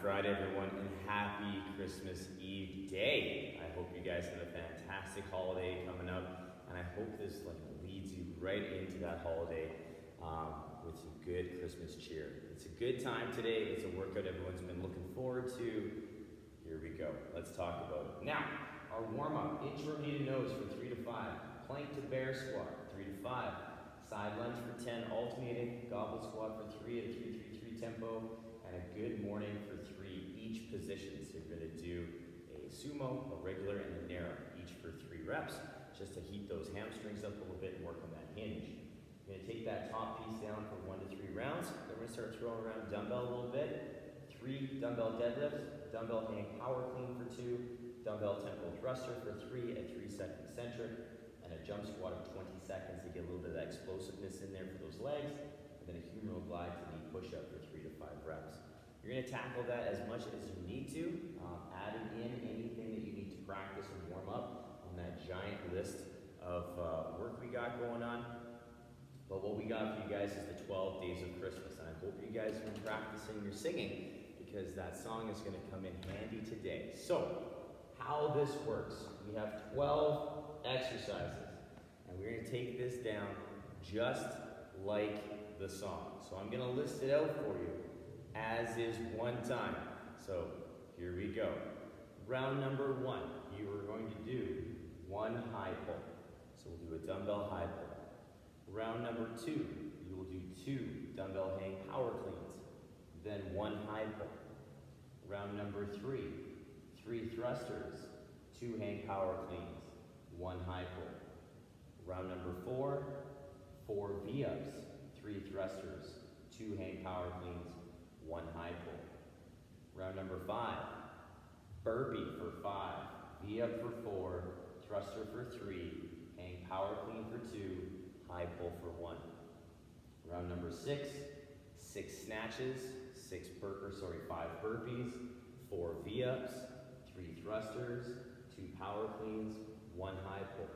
Friday, everyone, and happy Christmas Eve day. I hope you guys have a fantastic holiday coming up, and I hope this leads you right into that holiday with some good Christmas cheer. It's a good time today. It's a workout everyone's been looking forward to. Here we go. Let's talk about it. Now, our warm-up, inchworm knee to nose for 3 to 5, plank to bear squat, 3 to 5, side lunge for 10, alternating, goblet squat for 3 at a 3-3-3 tempo, and a good morning for 3 each position. So you're going to do a sumo, a regular, and a narrow, each for 3 reps, just to heat those hamstrings up a little bit and work on that hinge. You're going to take that top piece down for 1 to 3 rounds. Then we're going to start throwing around dumbbell a little bit. 3 dumbbell deadlifts, dumbbell hang power clean for 2, dumbbell tempo thruster for 3 at 3-second eccentric, and a jump squat of 20 seconds to get a little bit of that explosiveness in there for those legs, and then a humeral glide to knee push-up for 3 to 5 reps. You're going to tackle that as much as you need to, adding in anything that you need to practice and warm up on that giant list of work we got going on. But what we got for you guys is the 12 days of Christmas, and I hope you guys have been practicing your singing, because that song is going to come in handy today. So, how this works, we have 12 exercises, and we're going to take this down just like the song. So I'm going to list it out for you as is one time. So here we go. Round number 1, you are going to do 1 high pull. So we'll do a dumbbell high pull. Round number 2, you will do 2 dumbbell hang power cleans, then 1 high pull. Round number 3, 3 thrusters, 2 hang power cleans, 1 high pull. Round number 4, 4 V-ups, 3 thrusters, 2 hang power cleans, 1 high pull. Round number 5, burpee for 5, V-up for 4, thruster for 3, hang power clean for 2, high pull for 1. Round number 6, 6 snatches, 5 burpees, 4 V-ups, 3 thrusters, 2 power cleans, 1 high pull.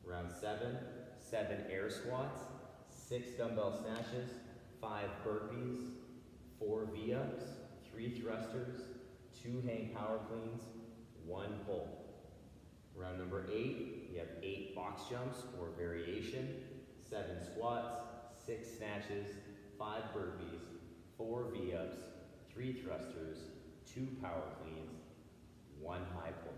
Round 7, 7 air squats, 6 dumbbell snatches, 5 burpees, 4 V-ups, 3 thrusters, 2 hang power cleans, 1 pull. Round number 8, we have 8 box jumps or variation, 7 squats, 6 snatches, 5 burpees, 4 V-ups, 3 thrusters, 2 power cleans, 1 high pull.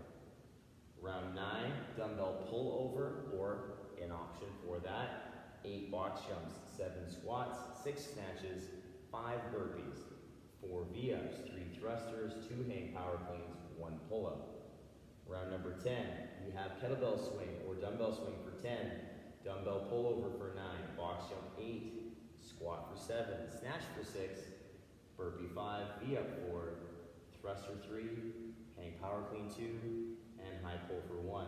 Round 9, dumbbell pull over, or an option for that, 8 box jumps, 7 squats, 6 snatches, 5 burpees, 4 V-ups, 3 thrusters, 2 hang power cleans, 1 pull-up. Round number 10, we have kettlebell swing or dumbbell swing for 10, dumbbell pull over for 9, box jump 8, squat for 7, snatch for 6, burpee 5, V-up 4, thruster 3, hang power clean 2, and high pull for 1.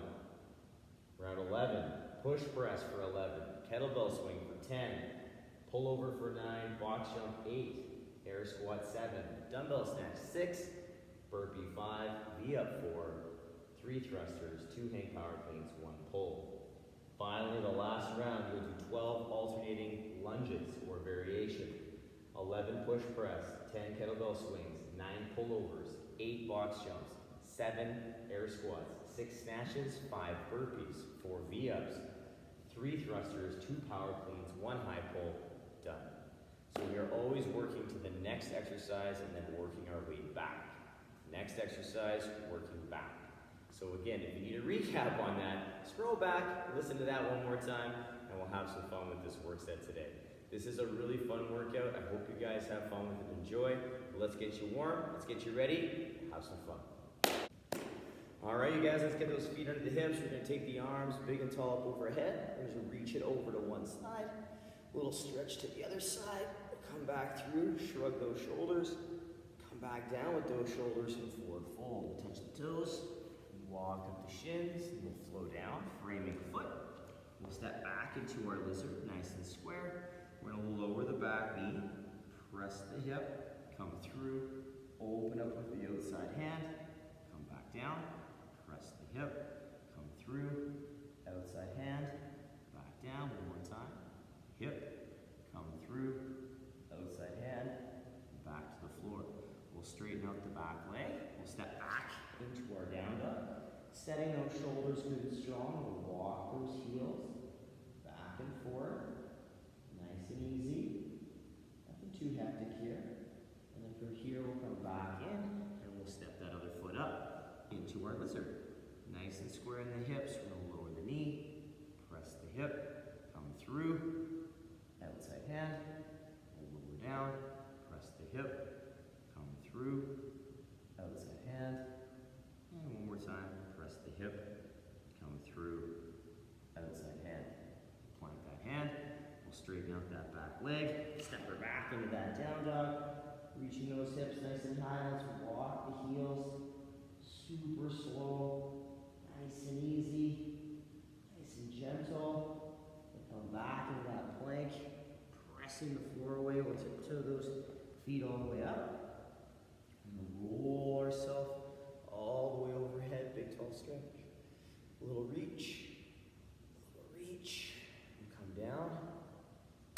Round 11, push press for 11, kettlebell swing for 10, pull over for 9, box jump 8, air squat 7, dumbbell snatch 6, burpee 5, V-up 4, 3 thrusters, 2 hang power cleans, 1 pull. Finally, the last round, you'll do 12 alternating lunges or variation. 11 push press, 10 kettlebell swings, 9 pullovers, 8 box jumps, 7 air squats, 6 snatches, 5 burpees, 4 V-ups, 3 thrusters, 2 power cleans, 1 high pull, done. So we are always working to the next exercise and then working our way back. Next exercise, working back. So again, if you need a recap on that, scroll back, listen to that one more time, and we'll have some fun with this work set today. This is a really fun workout. I hope you guys have fun with it and enjoy. Let's get you warm, let's get you ready, have some fun. All right, you guys, let's get those feet under the hips. We're gonna take the arms big and tall up overhead. We're gonna reach it over to one side, a little stretch to the other side. Come back through, shrug those shoulders. Come back down with those shoulders and forward fold. Touch the toes. Walk up the shins, and we'll flow down, framing foot. We'll step back into our lizard, nice and square. We're gonna lower the back knee, press the hip, come through, open up with the outside hand, come back down, press the hip, come through, outside hand, back down, one more time, hip, come through, outside hand, back to the floor. We'll straighten out back leg. We'll step back into our down dog. Setting those shoulders good and strong. We'll walk those heels back and forth. Nice and easy. Nothing too hectic here. And then from here, we'll come back in and we'll step that other foot up into our lizard. Nice and square in the hips. We're going to lower the knee, press the hip, come through, outside hand, we'll lower down, press the hip, come through, outside hand, and one more time, press the hip, come through, outside hand. Plank that hand, we'll straighten out that back leg, step her back into that down dog, reaching those hips nice and high. Let's walk the heels, super slow. Nice and easy, nice and gentle. We'll come back into that plank, pressing the floor away. We'll tiptoe those feet all the way up. And roll ourselves all the way overhead, big tall stretch. A little reach, and come down.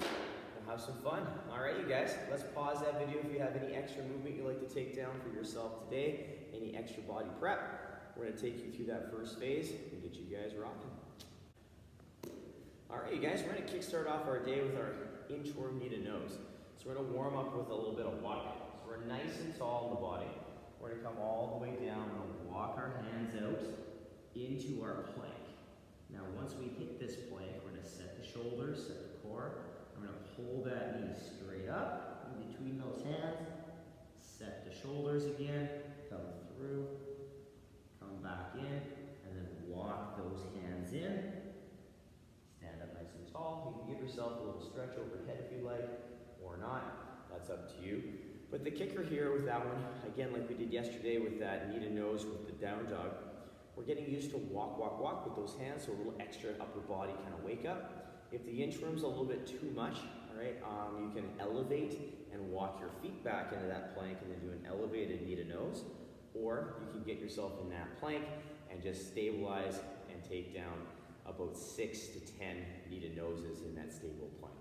We'll have some fun. All right, you guys, let's pause that video if you have any extra movement you'd like to take down for yourself today, any extra body prep. We're going to take you through that first phase and get you guys rocking. All right, you guys, we're going to kickstart off our day with our inchworm knee to nose. So we're going to warm up with a little bit of body weight. So we're nice and tall in the body. We're going to come all the way down. We're going to walk our hands out into our plank. Now, once we hit this plank, we're going to set the shoulders, set the core. We're going to pull that knee straight up in between those hands. Set the shoulders again. Come through. Come back in, and then walk those hands in. Stand up nice and tall. You can give yourself a little stretch overhead if you like, or not. That's up to you. But the kicker here with that one, again, like we did yesterday with that knee to nose with the down dog, we're getting used to walk with those hands, so a little extra upper body kind of wake up. If the inchworm's a little bit too much, all right, you can elevate and walk your feet back into that plank and then do an elevated knee to nose. Or you can get yourself in that plank and just stabilize and take down about 6 to 10 knee to noses in that stable plank.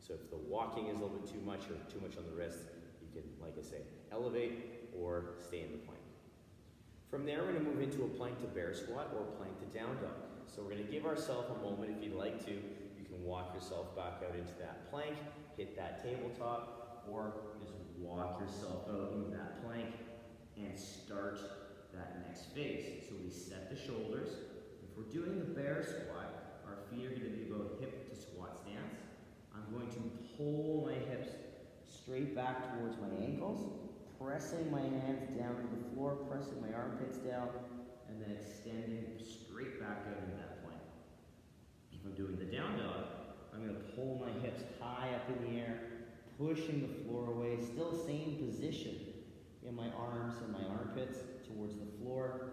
So if the walking is a little bit too much or too much on the wrist, you can, like I say, elevate or stay in the plank. From there, we're going to move into a plank to bear squat or plank to down dog. So we're going to give ourselves a moment. If you'd like to, you can walk yourself back out into that plank, hit that tabletop, or just walk yourself out into that plank and start that next phase. So we set the shoulders. If we're doing the bear squat, our feet are going to be about hip to squat stance. I'm going to pull my hips straight back towards my ankles, pressing my hands down to the floor, pressing my armpits down, and then extending straight back out into that plank. If I'm doing the down dog, I'm going to pull my hips high up in the air, pushing the floor away, still same position in my arms and my armpits towards the floor.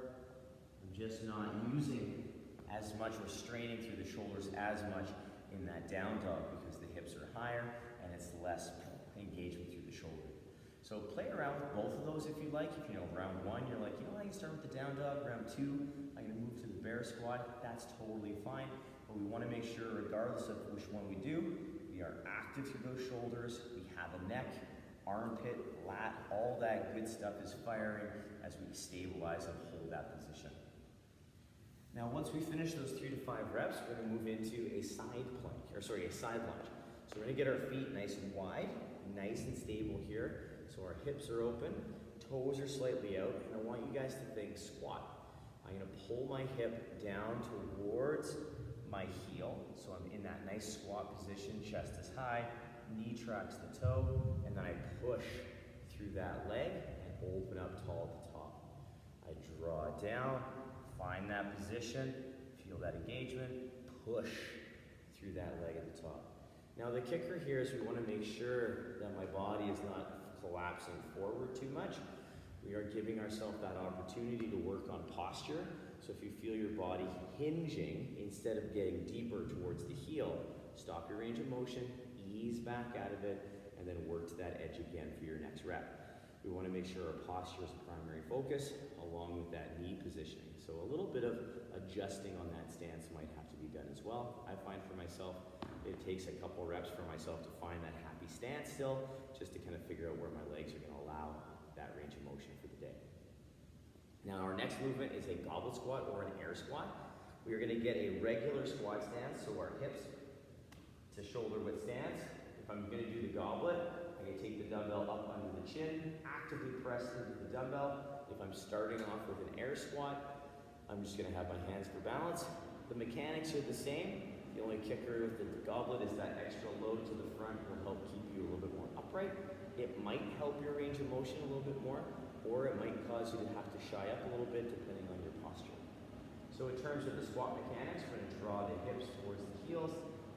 I'm just not using as much or straining through the shoulders as much in that down dog because the hips are higher and it's less engagement through the shoulder. So play around with both of those if you like. If you know round one, you're like, I can start with the down dog. Round two, I'm going to move to the bear squat. That's totally fine. But we want to make sure, regardless of which one we do, we are active through those shoulders. We have a neck, armpit, lat, all that good stuff is firing as we stabilize and hold that position. Now, once we finish those 3 to 5 reps, we're going to move into a side lunge. So we're going to get our feet nice and wide, nice and stable here. So our hips are open, toes are slightly out, and I want you guys to think squat. I'm going to pull my hip down towards my heel, so I'm in that nice squat position, chest is high, knee tracks the toe, and then I push through that leg and open up tall at the top. I draw down, find that position, feel that engagement, push through that leg at the top. Now the kicker here is we want to make sure that my body is not collapsing forward too much. We are giving ourselves that opportunity to work on posture. So if you feel your body hinging, instead of getting deeper towards the heel, stop your range of motion, ease back out of it, and then work to that edge again for your next rep. We want to make sure our posture is a primary focus, along with that knee positioning. So a little bit of adjusting on that stance might have to be done as well. I find for myself, it takes a couple reps for myself to find that happy stance still, just to kind of figure out where my legs are going to allow that range of motion for the day. Now our next movement is a goblet squat or an air squat. We are going to get a regular squat stance, so our hips to shoulder width stance. If I'm going to do the goblet, I'm going to take the dumbbell up under the chin, actively press into the dumbbell. If I'm starting off with an air squat, I'm just going to have my hands for balance. The mechanics are the same. The only kicker with the goblet is that extra load to the front will help keep you a little bit more upright. It might help your range of motion a little bit more, or it might cause you to have to shy up a little bit depending on your posture. So in terms of the squat mechanics, we're going to draw the hips towards the heels,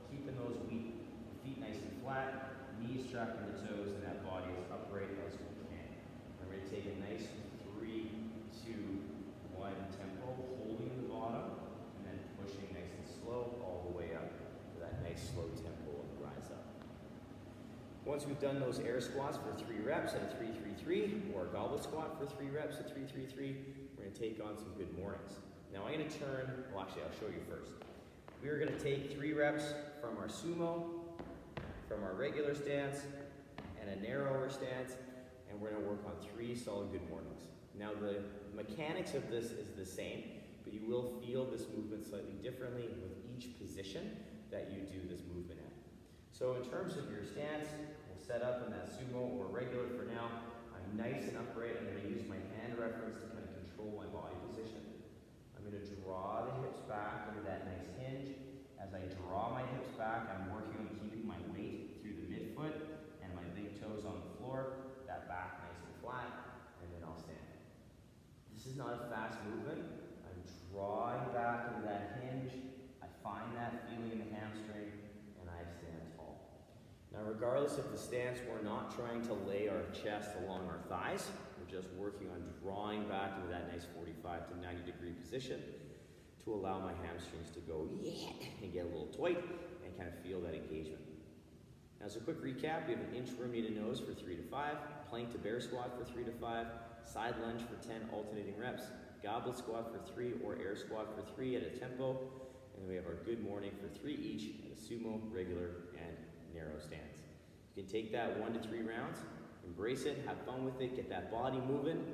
keeping those feet nice and flat, knees tracking the toes, and that body as upright as we can. And we're going to take a nice 3, 2, 1 tempo, holding the bottom, and then pushing nice and slow all the way up to that nice slow tempo and rise up. Once we've done those air squats for 3 reps at a 3-3-3, or a goblet squat for 3 reps at 3-3-3, we're going to take on some good mornings. Now I'm going to turn, well actually I'll show you first. We are going to take 3 reps from our sumo, from our regular stance, and a narrower stance, and we're going to work on 3 solid good mornings. Now the mechanics of this is the same, but you will feel this movement slightly differently with each position that you do this movement in. So in terms of your stance, we'll set up in that sumo or regular for now. I'm nice and upright. I'm going to use my hand reference to kind of control my body position. I'm going to draw the hips back into that nice hinge. As I draw my hips back, I'm working on keeping my weight through the midfoot and my big toes on the floor, that back nice and flat, and then I'll stand. This is not a fast movement. I'm drawing back into that hinge. I find that feeling in the hamstring, and I stand tall. Now, regardless of the stance, we're not trying to lay our chest along our thighs. We're just working on drawing back into that nice 45 to 90 degree position to allow my hamstrings to go and get a little tight and kind of feel that engagement. Now, as a quick recap, we have an inchworm knee to nose for 3 to 5, plank to bear squat for 3 to 5, side lunge for 10 alternating reps, goblet squat for 3 or air squat for 3 at a tempo, and then we have our good morning for 3 each at a sumo, regular, and narrow stance. You can take that 1 to 3 rounds, embrace it, have fun with it, get that body moving.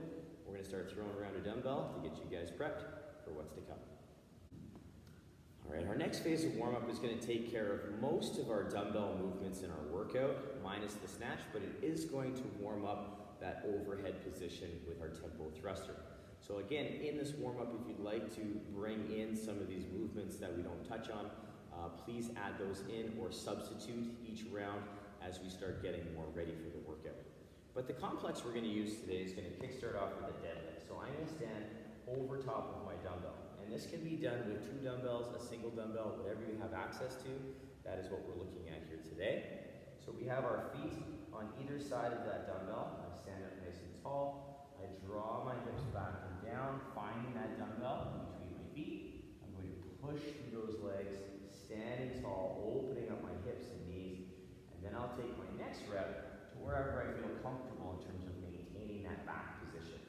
We're going to start throwing around a dumbbell to get you guys prepped for what's to come. All right, our next phase of warm-up is going to take care of most of our dumbbell movements in our workout, minus the snatch, but it is going to warm up that overhead position with our tempo thruster. So again, in this warm-up, if you'd like to bring in some of these movements that we don't touch on, please add those in or substitute each round as we start getting more ready for the workout. But the complex we're going to use today is going to kickstart off with a deadlift. So I'm going to stand over top of my dumbbell. And this can be done with 2 dumbbells, a single dumbbell, whatever you have access to. That is what we're looking at here today. So we have our feet on either side of that dumbbell. I stand up nice and tall. I draw my hips back and down, finding that dumbbell in between my feet. I'm going to push through those legs, standing tall, opening up my hips and knees. And then I'll take my next rep to wherever I feel comfortable in terms of maintaining that back position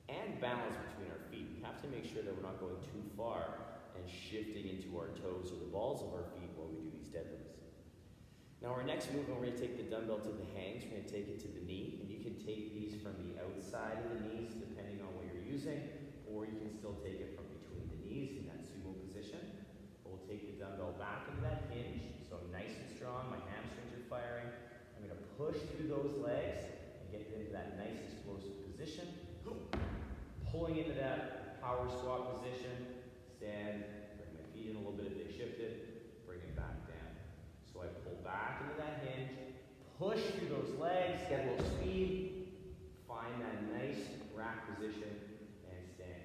and balance between our feet. We have to make sure that we're not going too far and shifting into our toes or the balls of our feet while we do these deadlifts. Now our next movement, we're going to take the dumbbell to the hangs. We're going to take it to the knee, and you can take these from the outside of the knees depending on what you're using, or you can still take it from between the knees in that sumo position. We'll take the dumbbell back into that hinge, so I'm nice and strong, my hamstrings are firing. I'm going to push through those legs and get into that nice explosive position. Pulling into that power squat position, stand, bring my feet in a little bit if they shifted, bring it back down. So I pull back into that hinge, push through those legs, get a little speed, find that nice rack position, and stand.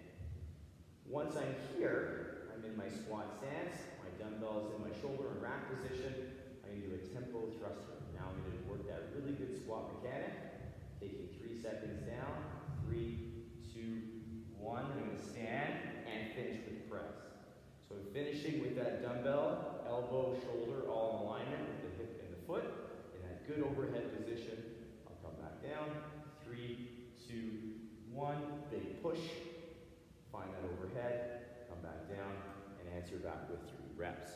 Once I'm here, I'm in my squat stance, my dumbbell is in my shoulder and rack position, I'm going to do a tempo thruster. Now I'm going to work that really good squat mechanic, taking 3 seconds down, 3, 2, 1, I'm going to stand and finish with press. So I'm finishing with that dumbbell, elbow, shoulder, all in alignment with the hip and the foot. In that good overhead position, I'll come back down. 3, 2, 1, big push. Find that overhead, come back down, and answer back with 3 reps.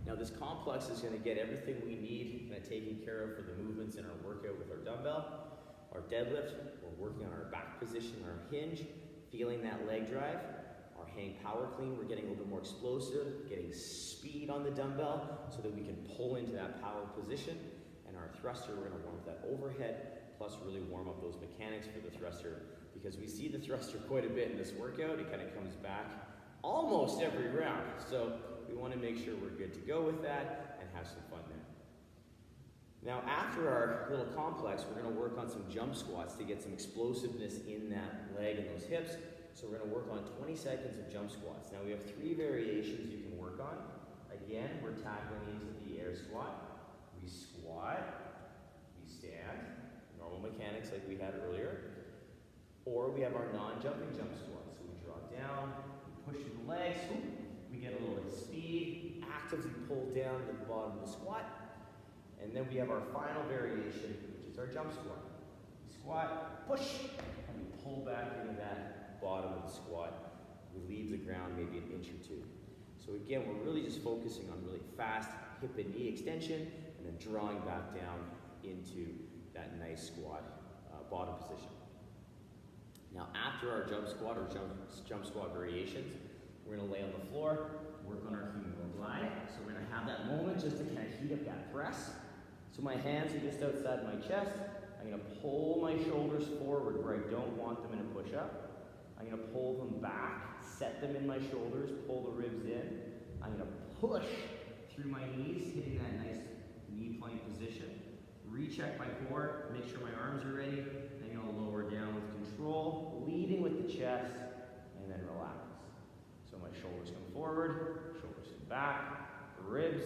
Now this complex is going to get everything we need kind of taken care of for the movements in our workout with our dumbbell. Our deadlift, we're working on our back position, our hinge, Feeling that leg drive. Our hang power clean, we're getting a little bit more explosive, getting speed on the dumbbell so that we can pull into that power position. And our thruster, we're gonna warm up that overhead, plus really warm up those mechanics for the thruster, because we see the thruster quite a bit in this workout. It kind of comes back almost every round. So we wanna make sure we're good to go with that and have some fun there. Now after our little complex, we're gonna work on some jump squats to get some explosiveness in that leg and those hips. So we're gonna work on 20 seconds of jump squats. Now we have 3 variations you can work on. Again, we're tackling into the air squat. We squat, we stand, normal mechanics like we had earlier. Or we have our non-jumping jump squats. So we drop down, we push through the legs, we get a little bit of speed, actively pull down to the bottom of the squat. And then we have our final variation, which is our jump squat. We squat, push, and we pull back into that bottom of the squat. We leave the ground maybe an inch or 2. So again, we're really just focusing on really fast hip and knee extension, and then drawing back down into that nice squat bottom position. Now after our jump squat or jump squat variations, we're gonna lay on the floor, work on our humeral glide. So we're gonna have that moment just to kind of heat up that press. So my hands are just outside my chest. I'm gonna pull my shoulders forward where I don't want them in a push-up. I'm gonna pull them back, set them in my shoulders, pull the ribs in. I'm gonna push through my knees, hitting that nice knee plank position. Recheck my core, make sure my arms are ready. Then I'm gonna lower down with control, leading with the chest, and then relax. So my shoulders come forward, shoulders come back, ribs,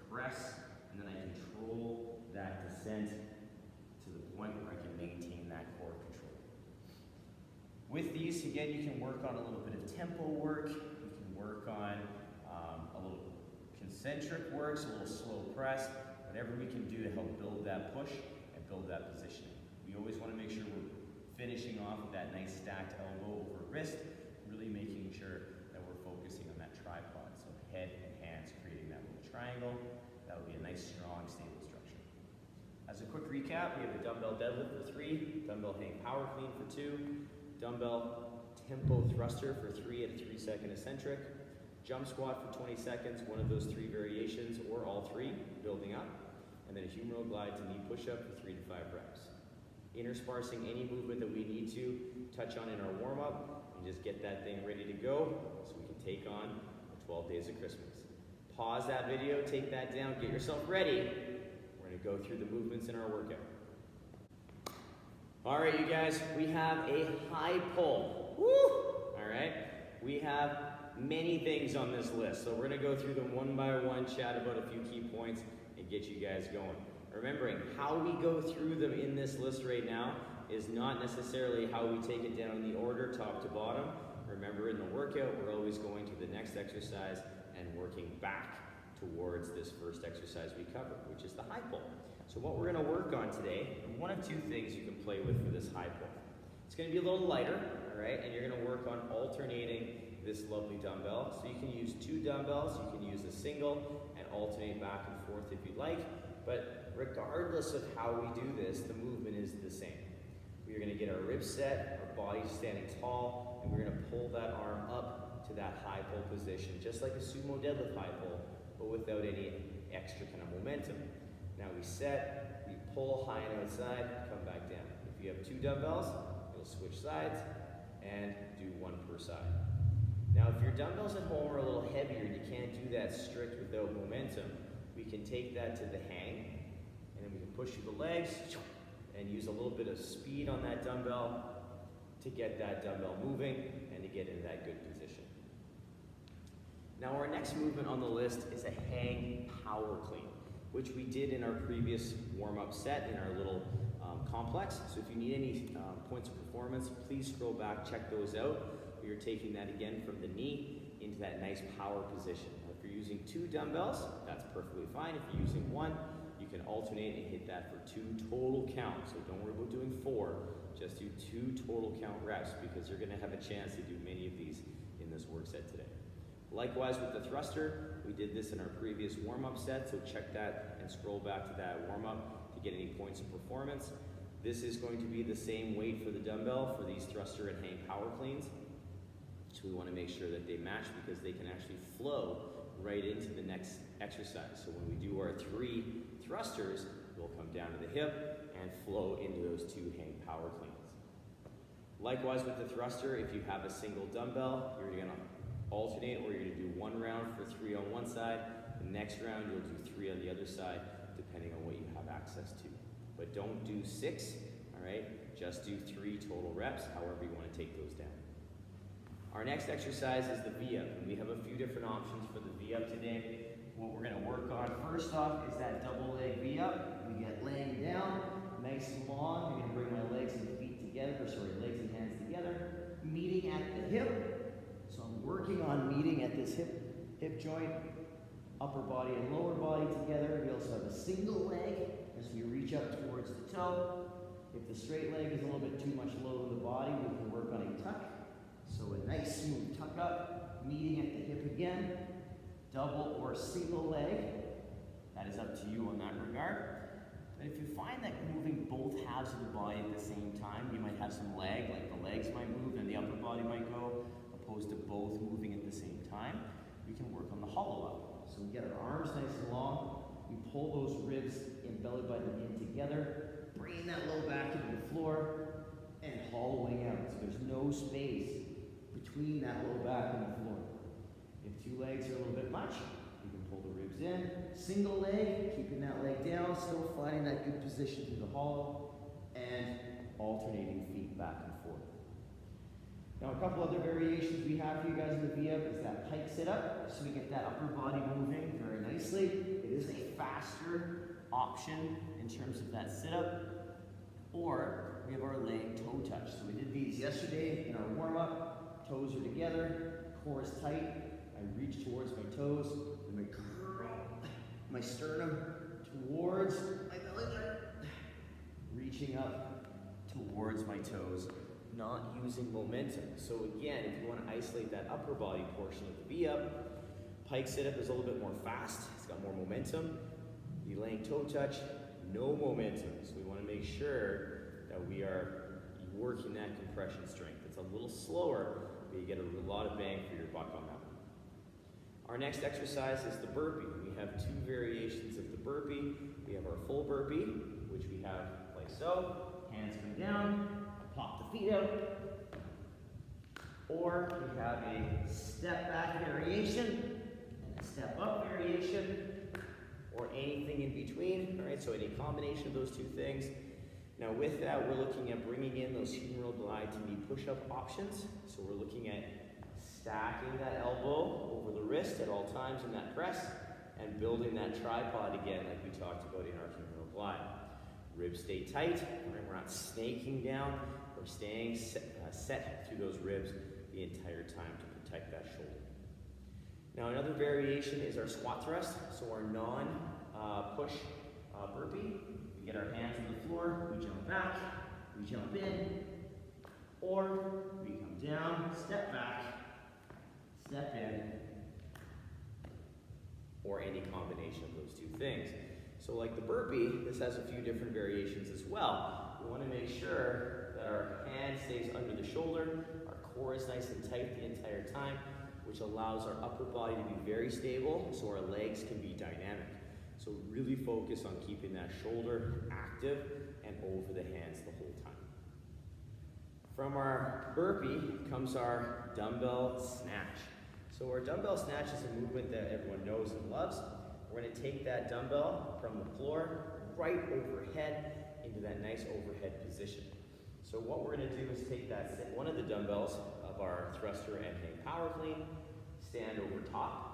press, and then I control that descent to the point where I can maintain that core control. With these, again, you can work on a little bit of tempo work. You can work on a little concentric work, so a little slow press, whatever we can do to help build that push and build that positioning. We always want to make sure we're finishing off with that nice stacked elbow over wrist, really making sure that we're focusing on that tripod. So head and hands creating that little triangle. That would be a nice, strong, stable structure. As a quick recap, we have a dumbbell deadlift for 3, dumbbell hang power clean for 2, dumbbell tempo thruster for 3 at a 3-second eccentric, jump squat for 20 seconds, one of those 3 variations or all 3, building up, and then a humeral glide to knee push-up for 3 to 5 reps. Intersparsing any movement that we need to touch on in our warm-up and just get that thing ready to go so we can take on the 12 days of Christmas. Pause that video, take that down, get yourself ready. We're gonna go through the movements in our workout. All right, you guys, we have a high pull. Woo! All right, we have many things on this list, so we're gonna go through them one by one, chat about a few key points, and get you guys going. Remembering, how we go through them in this list right now is not necessarily how we take it down in the order, top to bottom. Remember, in the workout, we're always going to the next exercise and working back towards this first exercise we covered, which is the high pull. So what we're gonna work on today, and one of 2 things you can play with for this high pull. It's gonna be a little lighter, all right? And you're gonna work on alternating this lovely dumbbell. So you can use 2 dumbbells, you can use a single, and alternate back and forth if you'd like. But regardless of how we do this, the movement is the same. We're gonna get our ribs set, our body standing tall, and we're gonna pull that arm up to that high pull position, just like a sumo deadlift high pull, but without any extra kind of momentum. Now we set, we pull high and outside, come back down. If you have 2 dumbbells, you'll switch sides and do 1 per side. Now if your dumbbells at home are a little heavier and you can't do that strict without momentum, we can take that to the hang, and then we can push through the legs and use a little bit of speed on that dumbbell to get that dumbbell moving and to get into that good position. Now our next movement on the list is a hang power clean, which we did in our previous warm-up set in our little complex. So if you need any points of performance, please scroll back, check those out. We are taking that again from the knee into that nice power position. Now, if you're using 2 dumbbells, that's perfectly fine. If you're using 1, you can alternate and hit that for 2 total counts. So don't worry about doing 4, just do 2 total count reps, because you're gonna have a chance to do many of these in this work set today. Likewise with the thruster, we did this in our previous warm-up set, so check that and scroll back to that warm-up to get any points of performance. This is going to be the same weight for the dumbbell for these thruster and hang power cleans. So we want to make sure that they match because they can actually flow right into the next exercise. So when we do our 3 thrusters, we'll come down to the hip and flow into those 2 hang power cleans. Likewise with the thruster, if you have a single dumbbell, you're going to alternate, or you're going to do 1 round for 3 on one side, the next round you'll do 3 on the other side, depending on what you have access to. But don't do 6, all right? Just do 3 total reps, however you want to take those down. Our next exercise is the V-up, and we have a few different options for the V-up today. What we're going to work on first off is that double leg V-up. We get laying down, nice and long. You're going to bring my legs and feet together, legs and hands together, meeting at the hip. So I'm working on meeting at this hip joint, upper body and lower body together. We also have a single leg as we reach up towards the toe. If the straight leg is a little bit too much low in the body, we can work on a tuck. So a nice smooth tuck up, meeting at the hip again, double or single leg. That is up to you on that regard. But if you find that moving both halves of the body at the same time, you might have some lag, like the legs might move and the upper body might go, opposed to both moving at the same time, we can work on the hollow up. So we get our arms nice and long, we pull those ribs and belly button in together, bringing that low back into the floor, and hollowing out. So there's no space between that low back and the floor. If 2 legs are a little bit much, you can pull the ribs in. Single leg, keeping that leg down, still finding that good position through the hollow, and alternating feet back and forth. Now a couple other variations we have for you guys in the V-up is that Pike Sit Up, so we get that upper body moving very nicely. It is a faster option in terms of that sit-up, or we have our laying toe touch. So we did these yesterday in our warm-up. Toes are together, core is tight. I reach towards my toes, and I curl my sternum towards my belly button, reaching up towards my toes, not using momentum. So again, if you want to isolate that upper body portion of the V-up, Pike Sit-Up is a little bit more fast. It's got more momentum. The laying toe touch, no momentum. So we want to make sure that we are working that compression strength. It's a little slower, but you get a lot of bang for your buck on that one. Our next exercise is the burpee. We have 2 variations of the burpee. We have our full burpee, which we have like so. Hands come down, pop the feet out. Or we have a step back variation and a step up variation, or anything in between. All right, so any combination of those 2 things. Now with that, we're looking at bringing in those humeral glide to knee push-up options. So we're looking at stacking that elbow over the wrist at all times in that press, and building that tripod again like we talked about in our humeral glide. Ribs stay tight, right? We're not snaking down, we're staying set through those ribs the entire time to protect that shoulder. Now another variation is our squat thrust, so our non-push burpee. We get our hands on the floor, we jump back, we jump in, or we come down, step back, step in, or any combination of those 2 things. So like the burpee, this has a few different variations as well. We want to make sure that our hand stays under the shoulder, our core is nice and tight the entire time, which allows our upper body to be very stable so our legs can be dynamic. So really focus on keeping that shoulder active and over the hands the whole time. From our burpee comes our dumbbell snatch. So our dumbbell snatch is a movement that everyone knows and loves. We're going to take that dumbbell from the floor right overhead into that nice overhead position. So what we're going to do is take one of the dumbbells of our thruster and hang power clean, stand over top.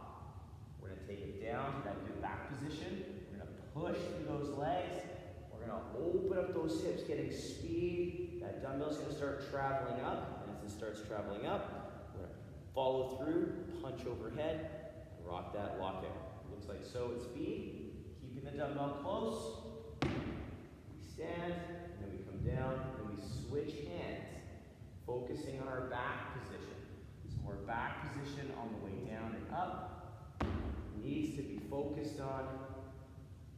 We're going to take it down to that good back position. We're going to push through those legs. We're going to open up those hips, getting speed. That dumbbell's going to start traveling up. And as it starts traveling up, we're going to follow through, punch overhead, and rock that lockout. Looks like so at speed. Keeping the dumbbell close. We stand, and then we come down, and we switch hands, focusing on our back position. So our back position on the way down and up needs to be focused on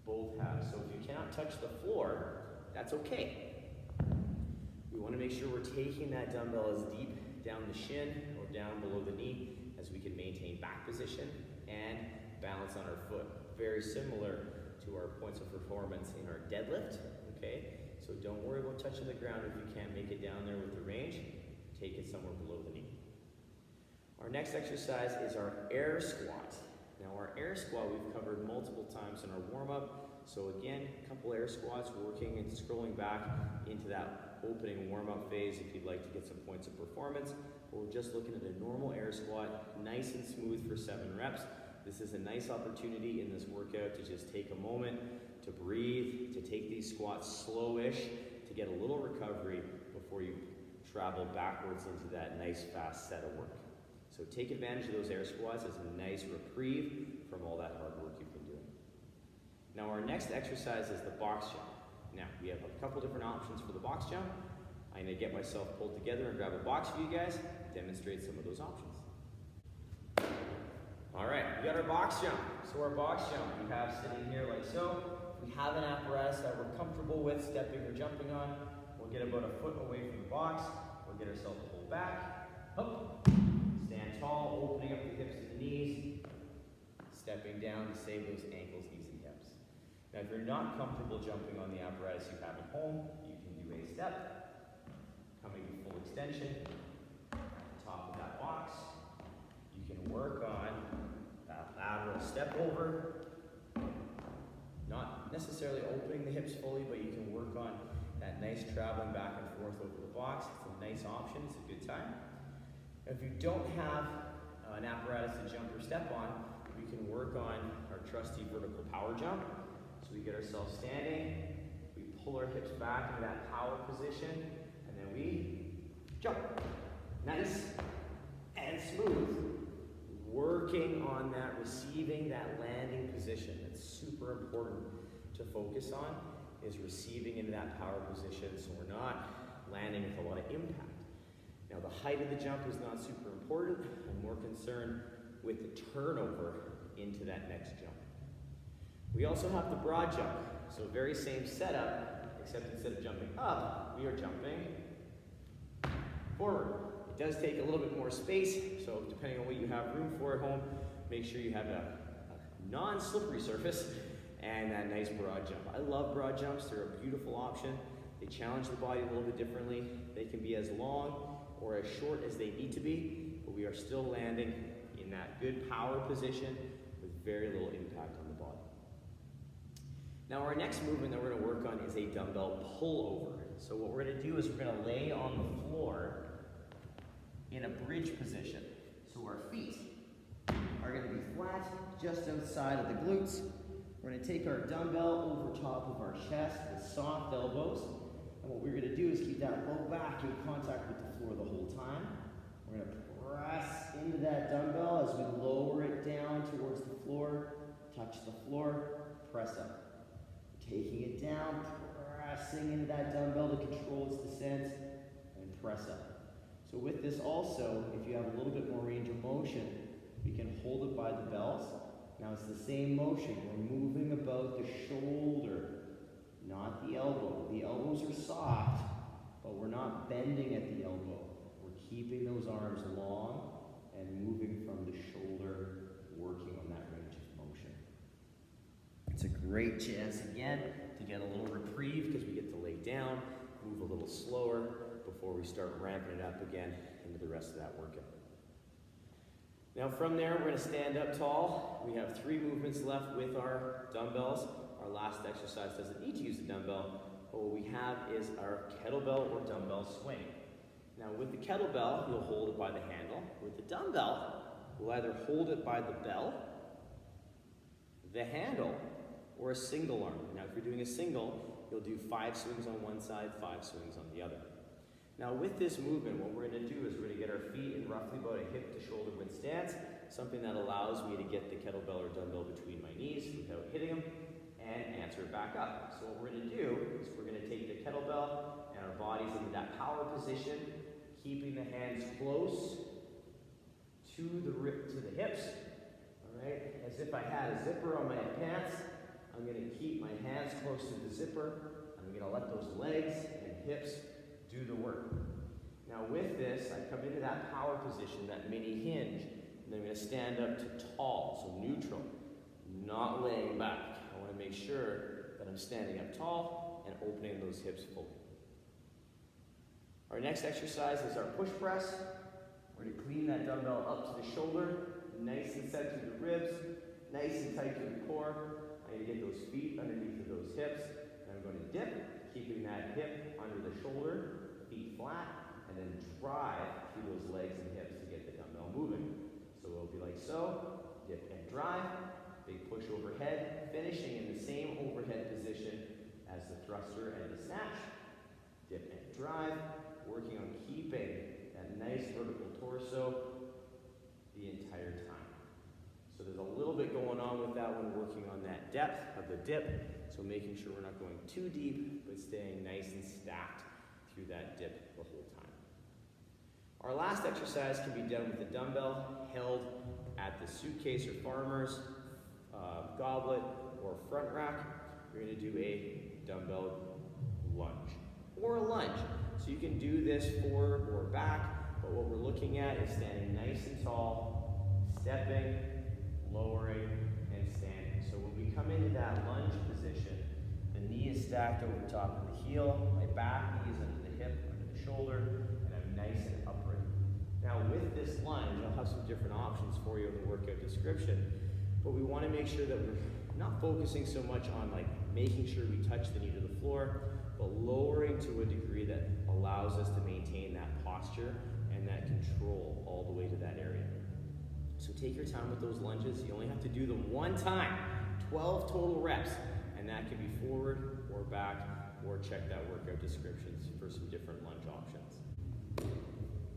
both halves. So if you cannot touch the floor, that's okay. We want to make sure we're taking that dumbbell as deep down the shin or down below the knee as we can maintain back position and balance on our foot. Very similar to our points of performance in our deadlift, okay? So don't worry about touching the ground if you can't make it down there with the range. Take it somewhere below the knee. Our next exercise is our air squat. Now our air squat we've covered multiple times in our warm-up. So again, a couple air squats, working and scrolling back into that opening warm-up phase if you'd like to get some points of performance. But we're just looking at a normal air squat, nice and smooth for 7 reps. This is a nice opportunity in this workout to just take a moment to breathe, to take these squats slowish, to get a little recovery before you travel backwards into that nice fast set of work. So take advantage of those air squats as a nice reprieve from all that hard work you've been doing. Now our next exercise is the box jump. Now we have a couple different options for the box jump. I'm gonna get myself pulled together and grab a box for you guys, demonstrate some of those options. All right, we got our box jump. So our box jump we have sitting here like so. We have an apparatus that we're comfortable with stepping or jumping on. We'll get about a foot away from the box. We'll get ourselves pulled back, up, stand tall, opening up the hips to the knees, stepping down to save those ankles, knees, and hips. Now if you're not comfortable jumping on the apparatus you have at home, you can do a step, coming to full extension, at the top of that box. You can work on that lateral step over, not necessarily opening the hips fully, but you can work on that nice traveling back and forth over the box. It's a nice option, it's a good time. If you don't have an apparatus to jump or step on, we can work on our trusty vertical power jump. So we get ourselves standing, we pull our hips back into that power position, and then we jump. Nice and smooth. Working on that, receiving that landing position. It's super important to focus on, is receiving into that power position so we're not landing with a lot of impact. Now the height of the jump is not super important. I'm more concerned with the turnover into that next jump. We also have the broad jump. So very same setup, except instead of jumping up, we are jumping forward. It does take a little bit more space, so depending on what you have room for at home, make sure you have a non-slippery surface and that nice broad jump. I love broad jumps. They're a beautiful option. They challenge the body a little bit differently. They can be as long or as short as they need to be, but we are still landing in that good power position with very little impact on the body. Now our next movement that we're going to work on is a dumbbell pullover. So what we're going to do is we're going to lay on the floor in a bridge position. So our feet are going to be flat just outside of the glutes. We're going to take our dumbbell over top of our chest with soft elbows. And what we're going to do is keep that low back in contact with the floor the whole time. We're going to press into that dumbbell as we lower it down towards the floor, touch the floor, press up. Taking it down, pressing into that dumbbell to control its descent, and press up. So with this also, if you have a little bit more range of motion, we can hold it by the bells. Now it's the same motion. We're moving about the shoulder, not the elbow. The elbows are soft, but we're not bending at the elbow. We're keeping those arms long and moving from the shoulder, working on that range of motion. It's a great chance again to get a little reprieve because we get to lay down, move a little slower before we start ramping it up again into the rest of that workout. Now from there, we're going to stand up tall. We have 3 movements left with our dumbbells. Our last exercise doesn't need to use the dumbbell, but what we have is our kettlebell or dumbbell swing. Now with the kettlebell, you'll hold it by the handle. With the dumbbell, we'll either hold it by the bell, the handle, or a single arm. Now if you're doing a single, you'll do 5 swings on one side, 5 swings on the other. Now with this movement, what we're going to do is we're going to get our feet in roughly about a hip to shoulder width stance, something that allows me to get the kettlebell or dumbbell between my knees without hitting them, and answer it back up. So what we're going to do is we're going to take the kettlebell and our bodies into that power position, keeping the hands close to the hips, all right? As if I had a zipper on my pants, I'm going to keep my hands close to the zipper. I'm going to let those legs and hips do the work. Now with this, I come into that power position, that mini hinge, and then I'm going to stand up to tall, so neutral, not laying back. I want to make sure that I'm standing up tall and opening those hips fully. Our next exercise is our push press. We're going to clean that dumbbell up to the shoulder, nice and set to the ribs, nice and tight to the core. I'm going to get those feet underneath of those hips, and I'm going to dip, keeping that hip under the shoulder, feet flat, and then drive through those legs and hips to get the dumbbell moving. So it'll be like so, dip and drive, big push overhead, finishing in the same overhead position as the thruster and the snatch. Dip and drive, working on keeping that nice vertical torso the entire time. So there's a little bit going on with that one, working on that depth of the dip, so making sure we're not going too deep, but staying nice and stacked through that dip the whole time. Our last exercise can be done with the dumbbell held at the suitcase or farmer's goblet or front rack. We're going to do a dumbbell lunge or a lunge. So you can do this forward or back, but what we're looking at is standing nice and tall, stepping, lowering, and standing. So when we come into that lunge position, the knee is stacked over top of the heel, my back knee is under the hip, under the shoulder, and I'm nice and upright. Now with this lunge, I'll have some different options for you in the workout description, but we want to make sure that we're not focusing so much on like making sure we touch the knee to the floor, but lowering to a degree that allows us to maintain that posture and that control all the way to that area. So take your time with those lunges. You only have to do them one time, 12 total reps, and that can be forward or back, or check that workout descriptions for some different lunge options.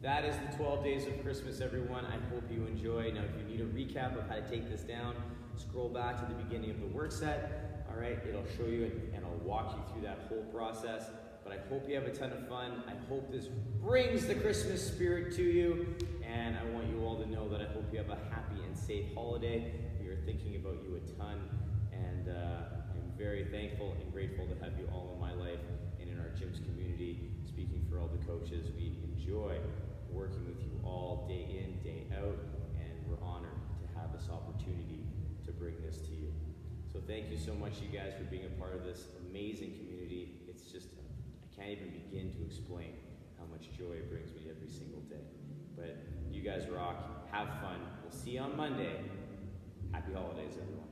That is the 12 days of Christmas, everyone. I hope you enjoy. Now, if you need a recap of how to take this down, scroll back to the beginning of the work set. All right, it'll show you and I'll walk you through that whole process. But I hope you have a ton of fun. I hope this brings the Christmas spirit to you. And I want you all to know that I hope you have a happy and safe holiday. We are thinking about you a ton. And I'm very thankful and grateful to have you all in my life and in our gyms community. Speaking for all the coaches, we enjoy working with you all day in, day out. And we're honored to have this opportunity to bring this to you. So thank you so much, you guys, for being a part of this amazing community. It's just, I can't even begin to explain how much joy it brings me every single day. But you guys rock. Have fun. We'll see you on Monday. Happy holidays, everyone.